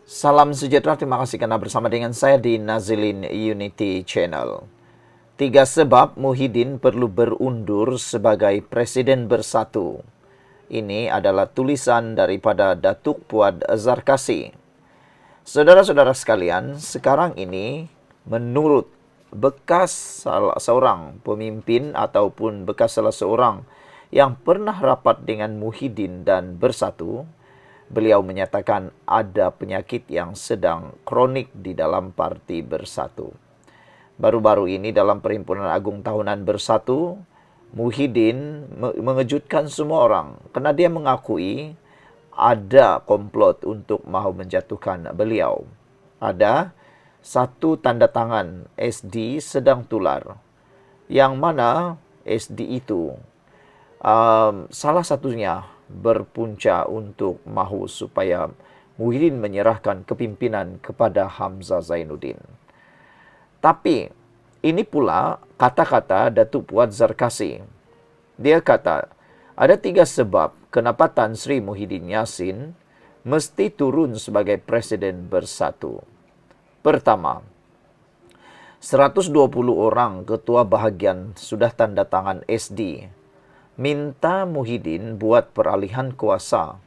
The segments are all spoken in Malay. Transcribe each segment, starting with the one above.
Salam sejahtera, terima kasih karena bersama dengan saya di Nazilin Unity Channel. 3 sebab Muhyiddin perlu berundur sebagai Presiden Bersatu. Ini adalah tulisan daripada Datuk Puad Zarkasi. Saudara-saudara sekalian, sekarang ini menurut bekas salah seorang pemimpin ataupun bekas salah seorang yang pernah rapat dengan Muhyiddin dan Bersatu, beliau menyatakan ada penyakit yang sedang kronik di dalam parti Bersatu. Baru-baru ini dalam Perhimpunan Agung Tahunan Bersatu, Muhyiddin mengejutkan semua orang karena dia mengakui ada komplot untuk mahu menjatuhkan beliau. Ada satu tanda tangan SD sedang tular, yang mana SD itu salah satunya berpunca untuk mahu supaya Muhyiddin menyerahkan kepimpinan kepada Hamzah Zainuddin. Tapi ini pula kata-kata Datuk Puad Zarkasi. Dia kata, ada 3 sebab kenapa Tan Sri Muhyiddin Yassin mesti turun sebagai Presiden Bersatu. Pertama, 120 orang ketua bahagian sudah tanda tangan SD minta Muhyiddin buat peralihan kuasa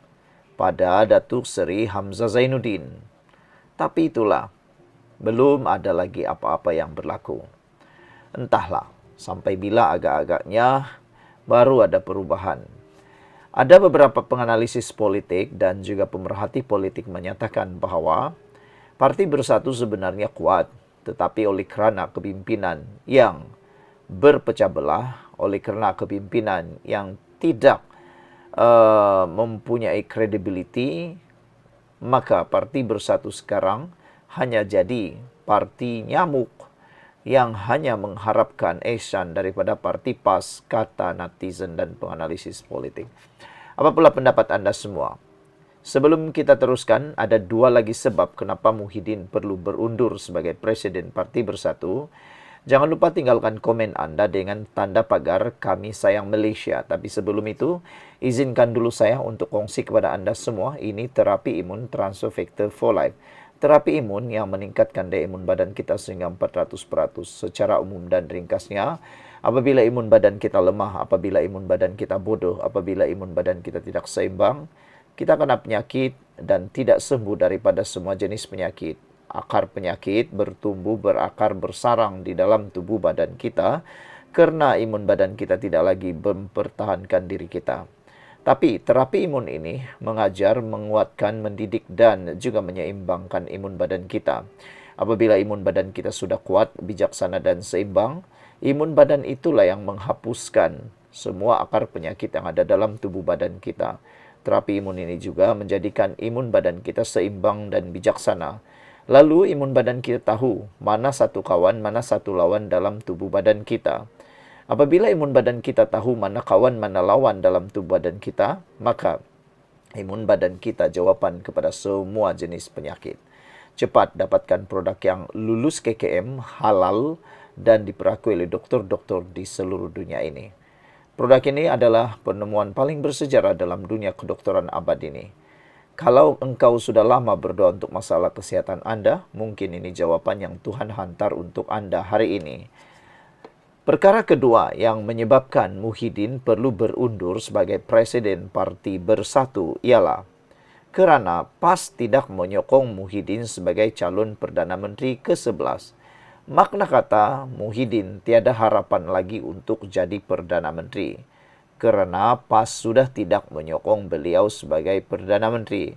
pada Datuk Seri Hamzah Zainuddin. Tapi itulah, belum ada lagi apa-apa yang berlaku. Entahlah, sampai bila agak-agaknya baru ada perubahan. Ada beberapa penganalisis politik dan juga pemerhati politik menyatakan bahawa Parti Bersatu sebenarnya kuat, tetapi oleh kerana kepimpinan yang berpecah belah, oleh kerana kepimpinan yang tidak mempunyai kredibiliti, maka Parti Bersatu sekarang hanya jadi parti nyamuk yang hanya mengharapkan ihsan daripada parti PAS, kata netizen dan penganalisis politik. Apalah pendapat anda semua? Sebelum kita teruskan, ada 2 lagi sebab kenapa Muhyiddin perlu berundur sebagai Presiden Parti Bersatu. Jangan lupa tinggalkan komen anda dengan tanda pagar Kami Sayang Malaysia. Tapi sebelum itu, izinkan dulu saya untuk kongsi kepada anda semua, ini terapi imun Transfer Factor for Life. Terapi imun yang meningkatkan daya imun badan kita sehingga 400%. Secara umum dan ringkasnya, apabila imun badan kita lemah, apabila imun badan kita bodoh, apabila imun badan kita tidak seimbang, kita kena penyakit dan tidak sembuh daripada semua jenis penyakit. Akar penyakit bertumbuh, berakar, bersarang di dalam tubuh badan kita kerana imun badan kita tidak lagi mempertahankan diri kita. Tapi terapi imun ini mengajar, menguatkan, mendidik dan juga menyeimbangkan imun badan kita. Apabila imun badan kita sudah kuat, bijaksana dan seimbang, imun badan itulah yang menghapuskan semua akar penyakit yang ada dalam tubuh badan kita. Terapi imun ini juga menjadikan imun badan kita seimbang dan bijaksana. Lalu imun badan kita tahu mana satu kawan, mana satu lawan dalam tubuh badan kita. Apabila imun badan kita tahu mana kawan, mana lawan dalam tubuh badan kita, maka imun badan kita jawapan kepada semua jenis penyakit. Cepat dapatkan produk yang lulus KKM, halal dan diperakui oleh doktor-doktor di seluruh dunia ini. Produk ini adalah penemuan paling bersejarah dalam dunia kedokteran abad ini. Kalau engkau sudah lama berdoa untuk masalah kesihatan anda, mungkin ini jawapan yang Tuhan hantar untuk anda hari ini. Perkara kedua yang menyebabkan Muhyiddin perlu berundur sebagai Presiden Parti Bersatu ialah kerana PAS tidak menyokong Muhyiddin sebagai calon Perdana Menteri ke-11. Makna kata, Muhyiddin tiada harapan lagi untuk jadi Perdana Menteri kerana PAS sudah tidak menyokong beliau sebagai Perdana Menteri.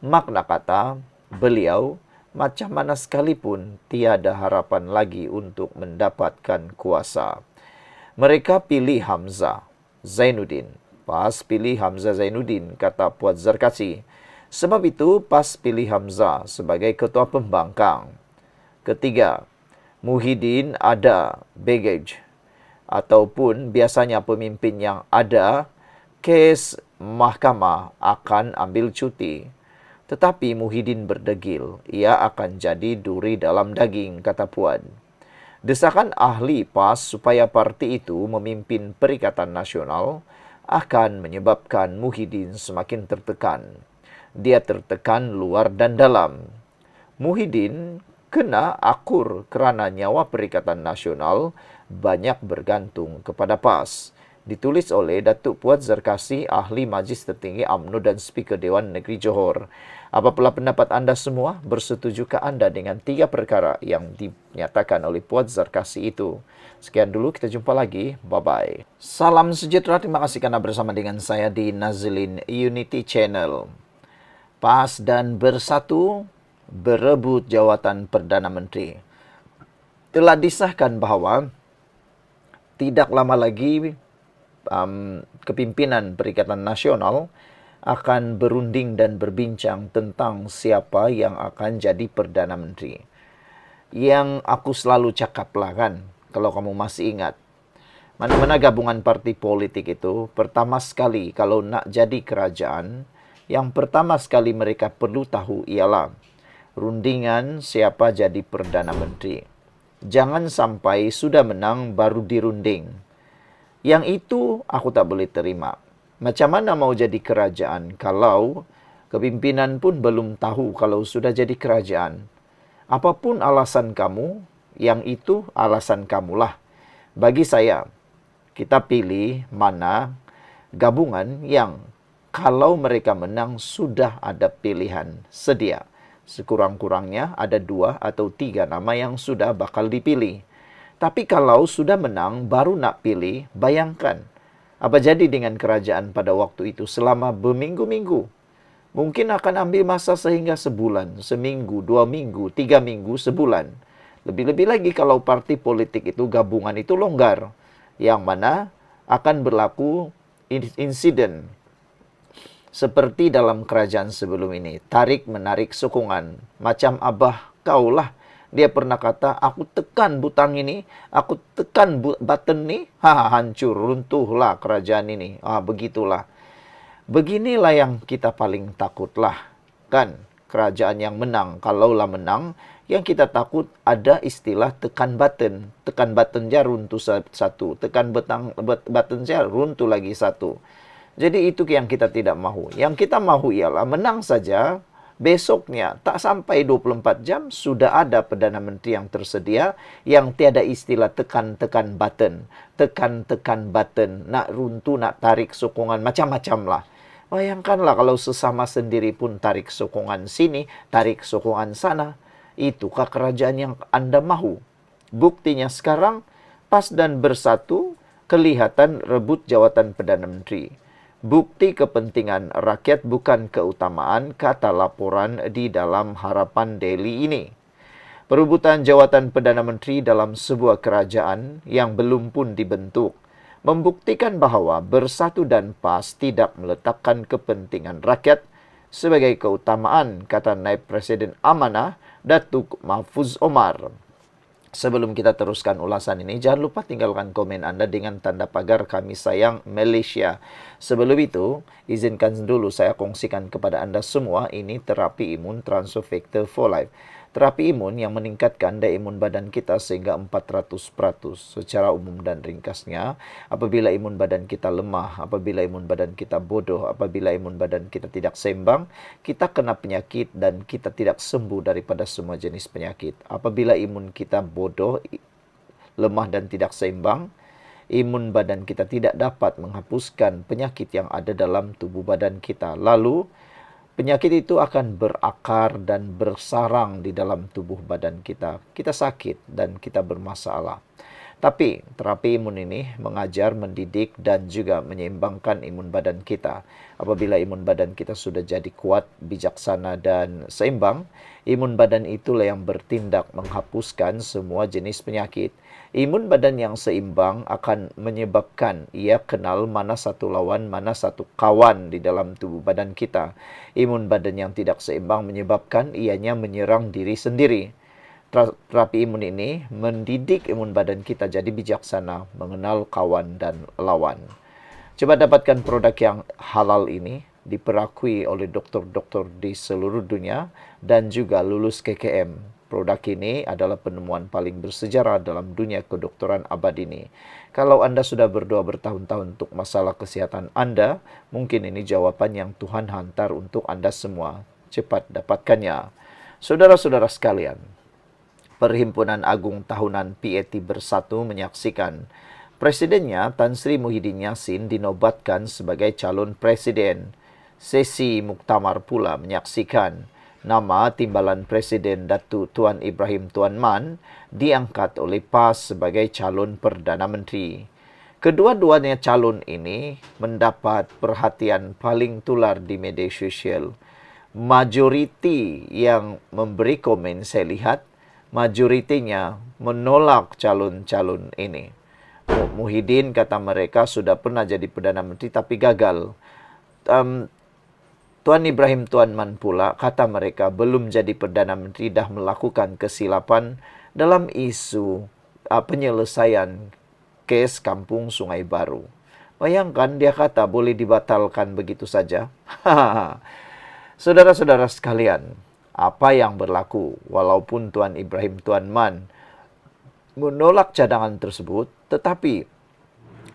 Makna kata, beliau macam mana sekalipun tiada harapan lagi untuk mendapatkan kuasa. Mereka pilih Hamzah Zainuddin. PAS pilih Hamzah Zainuddin, kata Puad Zarkasi. Sebab itu, PAS pilih Hamzah sebagai Ketua Pembangkang. Ketiga, Muhyiddin ada baggage ataupun biasanya pemimpin yang ada kes mahkamah akan ambil cuti. Tetapi Muhyiddin berdegil, ia akan jadi duri dalam daging, kata Puad. Desakan ahli PAS supaya parti itu memimpin Perikatan Nasional akan menyebabkan Muhyiddin semakin tertekan. Dia tertekan luar dan dalam. Muhyiddin kena akur kerana nyawa Perikatan Nasional banyak bergantung kepada PAS. Ditulis oleh Datuk Puat Zarkasi, Ahli Majlis Tertinggi UMNO dan Speaker Dewan Negeri Johor. Apalah pendapat anda semua? Bersetujukah anda dengan 3 perkara yang dinyatakan oleh Puat Zarkasi itu? Sekian dulu, kita jumpa lagi. Bye-bye. Salam sejahtera, terima kasih karena bersama dengan saya di Nazlin Unity Channel. PAS dan Bersatu berebut jawatan Perdana Menteri. Telah disahkan bahawa tidak lama lagi kepimpinan Perikatan Nasional akan berunding dan berbincang tentang siapa yang akan jadi Perdana Menteri. Yang aku selalu cakaplah kan, kalau kamu masih ingat, mana-mana gabungan parti politik itu, pertama sekali kalau nak jadi kerajaan, yang pertama sekali mereka perlu tahu ialah rundingan siapa jadi Perdana Menteri. Jangan sampai sudah menang baru dirunding. Yang itu aku tak boleh terima. Macam mana mau jadi kerajaan kalau kepimpinan pun belum tahu kalau sudah jadi kerajaan? Apapun alasan kamu, yang itu alasan kamulah. Bagi saya, kita pilih mana gabungan yang kalau mereka menang sudah ada pilihan sedia. Sekurang-kurangnya ada 2 atau 3 nama yang sudah bakal dipilih. Tapi kalau sudah menang baru nak pilih, bayangkan apa jadi dengan kerajaan pada waktu itu selama berminggu-minggu. Mungkin akan ambil masa sehingga sebulan, seminggu, 2 minggu, 3 minggu, sebulan. Lebih-lebih lagi kalau parti politik itu gabungan itu longgar, yang mana akan berlaku insiden seperti dalam kerajaan sebelum ini. Tarik-menarik sokongan. Macam abah kaulah. Dia pernah kata, aku tekan butang ini, aku tekan button ni, hancur, runtuhlah kerajaan ini. Begitulah. Beginilah yang kita paling takutlah. Kan, kerajaan yang menang. Kalaulah menang, yang kita takut ada istilah tekan button. Tekan button je runtuh satu. Tekan button je runtuh lagi satu. Jadi itu yang kita tidak mahu. Yang kita mahu ialah menang saja. Besoknya, tak sampai 24 jam, sudah ada Perdana Menteri yang tersedia, yang tiada istilah tekan-tekan button. Tekan-tekan button, nak runtuh, nak tarik sokongan, macam-macam lah. Bayangkanlah kalau sesama sendiri pun tarik sokongan sini, tarik sokongan sana. Itukah kerajaan yang anda mahu? Buktinya sekarang, PAS dan Bersatu kelihatan rebut jawatan Perdana Menteri. Bukti kepentingan rakyat bukan keutamaan, kata laporan di dalam Harapan Daily ini. Perebutan jawatan Perdana Menteri dalam sebuah kerajaan yang belum pun dibentuk membuktikan bahawa Bersatu dan PAS tidak meletakkan kepentingan rakyat sebagai keutamaan, kata Naib Presiden Amanah Datuk Mahfuz Omar. Sebelum kita teruskan ulasan ini, jangan lupa tinggalkan komen anda dengan tanda pagar Kami Sayang Malaysia. Sebelum itu, izinkan dulu saya kongsikan kepada anda semua, ini terapi imun Transfer Factor for Life. Terapi imun yang meningkatkan daya imun badan kita sehingga 400%. Secara umum dan ringkasnya, apabila imun badan kita lemah, apabila imun badan kita bodoh, apabila imun badan kita tidak seimbang, kita kena penyakit dan kita tidak sembuh daripada semua jenis penyakit. Apabila imun kita bodoh, lemah dan tidak seimbang, imun badan kita tidak dapat menghapuskan penyakit yang ada dalam tubuh badan kita. Lalu, penyakit itu akan berakar dan bersarang di dalam tubuh badan kita. Kita sakit dan kita bermasalah. Tapi terapi imun ini mengajar, mendidik dan juga menyeimbangkan imun badan kita. Apabila imun badan kita sudah jadi kuat, bijaksana dan seimbang, imun badan itulah yang bertindak menghapuskan semua jenis penyakit. Imun badan yang seimbang akan menyebabkan ia kenal mana satu lawan, mana satu kawan di dalam tubuh badan kita. Imun badan yang tidak seimbang menyebabkan ianya menyerang diri sendiri. Terapi imun ini mendidik imun badan kita jadi bijaksana, mengenal kawan dan lawan. Coba dapatkan produk yang halal ini, diperakui oleh doktor-doktor di seluruh dunia dan juga lulus KKM. Produk ini adalah penemuan paling bersejarah dalam dunia kedokteran abad ini. Kalau anda sudah berdoa bertahun-tahun untuk masalah kesihatan anda, mungkin ini jawaban yang Tuhan hantar untuk anda semua. Cepat dapatkannya. Saudara-saudara sekalian, Perhimpunan Agung Tahunan PAT Bersatu menyaksikan Presidennya Tan Sri Muhyiddin Yassin dinobatkan sebagai calon presiden. Sesi muktamar pula menyaksikan nama Timbalan Presiden Datuk Tuan Ibrahim Tuan Man diangkat oleh PAS sebagai calon Perdana Menteri. Kedua-duanya calon ini mendapat perhatian paling tular di media sosial. Majoriti yang memberi komen saya lihat, majoritinya menolak calon-calon ini. Muhyiddin kata mereka sudah pernah jadi Perdana Menteri tapi gagal. Tuan Ibrahim Tuan Man pula kata mereka belum jadi Perdana Menteri dah melakukan kesilapan dalam isu penyelesaian kes Kampung Sungai Baru. Bayangkan dia kata boleh dibatalkan begitu saja. Saudara-saudara sekalian, apa yang berlaku walaupun Tuan Ibrahim Tuan Man menolak cadangan tersebut, tetapi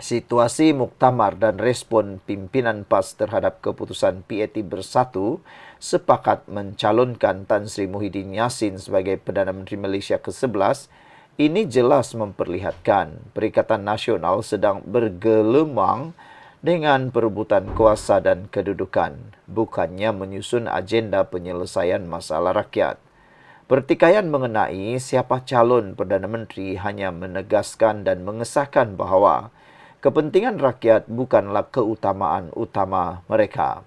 situasi muktamar dan respon pimpinan PAS terhadap keputusan PAT Bersatu sepakat mencalonkan Tan Sri Muhyiddin Yassin sebagai Perdana Menteri Malaysia ke-11, ini jelas memperlihatkan Perikatan Nasional sedang bergelemang dengan perebutan kuasa dan kedudukan, bukannya menyusun agenda penyelesaian masalah rakyat. Pertikaian mengenai siapa calon Perdana Menteri hanya menegaskan dan mengesahkan bahawa kepentingan rakyat bukanlah keutamaan utama mereka.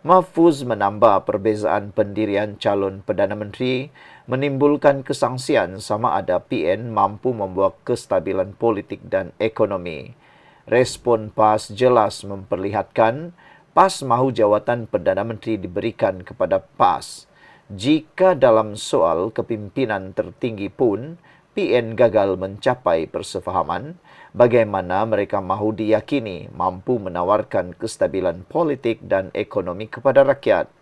Mahfuz menambah perbezaan pendirian calon Perdana Menteri menimbulkan kesangsian sama ada PN mampu membawa kestabilan politik dan ekonomi. Respon PAS jelas memperlihatkan PAS mahu jawatan Perdana Menteri diberikan kepada PAS. Jika dalam soal kepimpinan tertinggi pun PN gagal mencapai persefahaman, bagaimana mereka mahu diyakini mampu menawarkan kestabilan politik dan ekonomi kepada rakyat.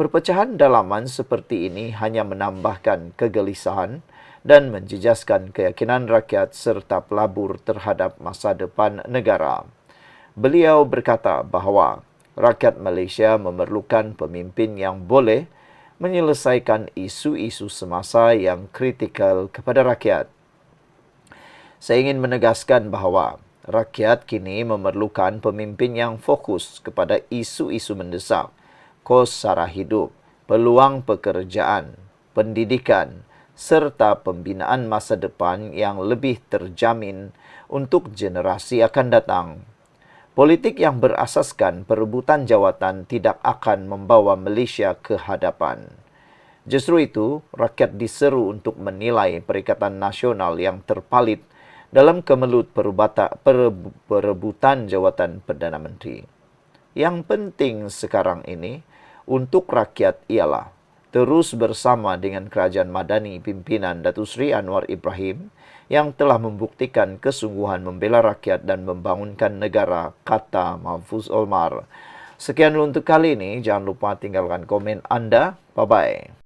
Perpecahan dalaman seperti ini hanya menambahkan kegelisahan dan menjejaskan keyakinan rakyat serta pelabur terhadap masa depan negara. Beliau berkata bahawa rakyat Malaysia memerlukan pemimpin yang boleh menyelesaikan isu-isu semasa yang kritikal kepada rakyat. Saya ingin menegaskan bahawa rakyat kini memerlukan pemimpin yang fokus kepada isu-isu mendesak, kos sara hidup, peluang pekerjaan, pendidikan, serta pembinaan masa depan yang lebih terjamin untuk generasi akan datang. Politik yang berasaskan perebutan jawatan tidak akan membawa Malaysia ke hadapan. Justru itu, rakyat diseru untuk menilai Perikatan Nasional yang terpalit dalam kemelut perebutan jawatan Perdana Menteri. Yang penting sekarang ini untuk rakyat ialah terus bersama dengan Kerajaan Madani pimpinan Datuk Seri Anwar Ibrahim yang telah membuktikan kesungguhan membela rakyat dan membangunkan negara, kata Mahfuz Omar. Sekian untuk kali ini. Jangan lupa tinggalkan komen anda. Bye-bye.